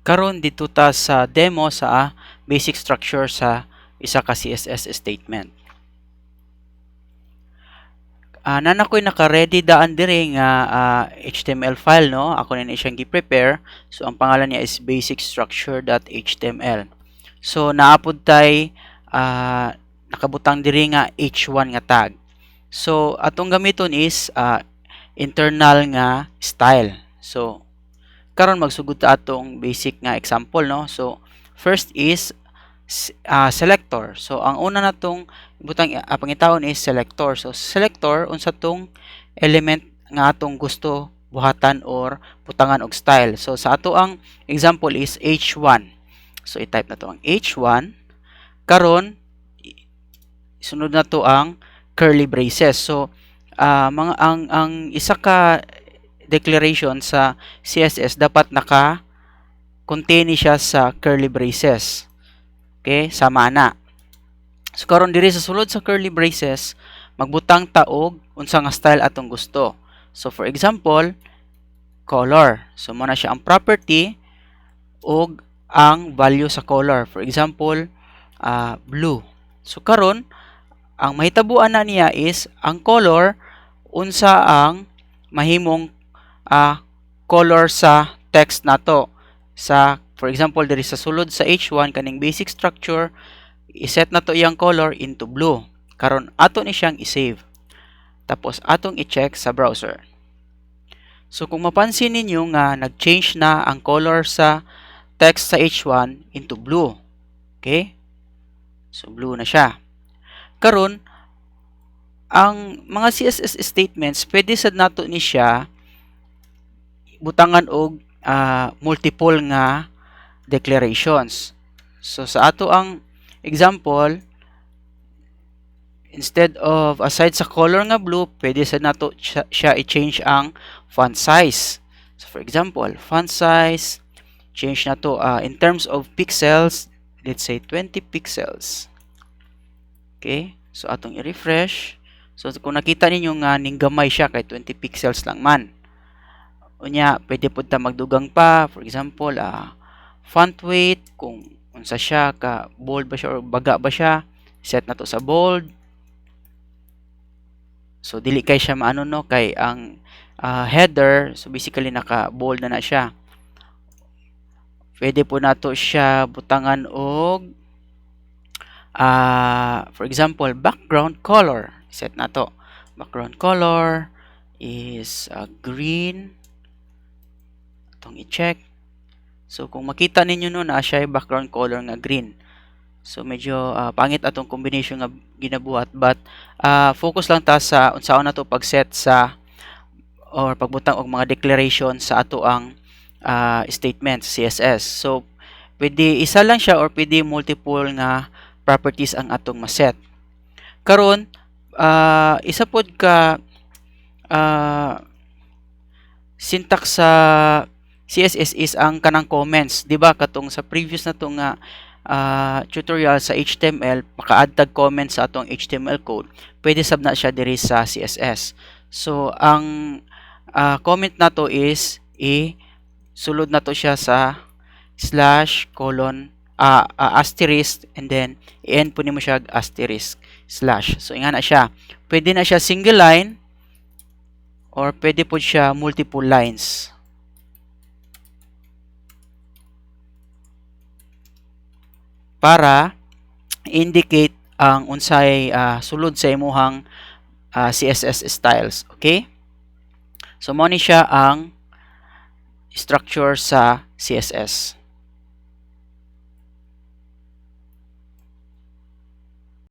Karon dito ta sa demo sa basic structure sa isa ka CSS statement. Nana ko'y naka-ready daan dire nga HTML file, no? Ako na siyang gi-prepare. So ang pangalan niya is basicstructure.html. So naapod tay nakabutang dire nga h1 nga tag. So atong gamiton is internal nga style. So karon magsugod ta atong basic nga example, no? So first is selector. So ang una natong butang pangitawon is selector. So selector unsa tong element nga atong gusto buhatan or butangan og style. So sa ato ang example is h1. So i-type na to ang h1. Karon sunod na to ang curly braces. So ang isa ka declaration sa CSS dapat naka-contain siya sa curly braces. Okay, sama na. So karon diri sa sulod sa curly braces, magbutang ta og unsa nga style atong gusto. So for example, color. So mo na siya ang property og ang value sa color. For example, blue. So karon ang mahitabuan na niya is ang color unsa ang mahimong color sa text nato. Sa for example diri sa sulod sa h1 kaning basic structure, i-set na to iyang color into blue. Karon ato ni siyang i-save. Tapos atong i-check sa browser. So kung mapansin ninyo nga nag-change na ang color sa text sa h1 into blue. Okay? So blue na siya. Karon ang mga CSS statements pwede sad nato ni siya butangan og multiple nga declarations. So sa ato ang example, instead of aside sa color nga blue, pwede sa nato siya i-change ang font size. So for example, font size, change na to in terms of pixels, let's say 20 pixels. Okay? So atong i-refresh. So kung nakita ninyo nga ning gamay siya kay 20 pixels lang man. Unya, pwede po ta magdugang pa. For example, font weight, kung unsa siya, ka bold ba siya or baga ba siya, set na to sa bold. So dili kay siya maano, no, kay ang header, so basically naka bold na siya. Pwede po nato siya butangan og for example, background color. Set na to. Background color is green. Itong i-check. So kung makita ninyo no na siya yung background color nga green. So medyo pangit atong combination nga ginabuhat, but focus lang ta sa unsaon nato pag-set sa or pagbutang og mga declaration sa ato ang statement CSS. So pwede isa lang siya or pwede multiple nga properties ang atong ma-set. Karon isa pod ka syntax sa CSS is ang kanang comments, di ba? Katong sa previous na to nga tutorial sa HTML, maka-add tag comments sa atong HTML code, pwede sab na siya diri sa CSS. So ang comment na to is sulod na to siya sa slash colon asterisk, and then i-end po nimo siya asterisk slash. So ingana siya, pwede na siya single line or pwede po siya multiple lines. Para indicate ang unsay sulod sa imuhang CSS styles. Okay? So mo ni siya ang structure sa CSS.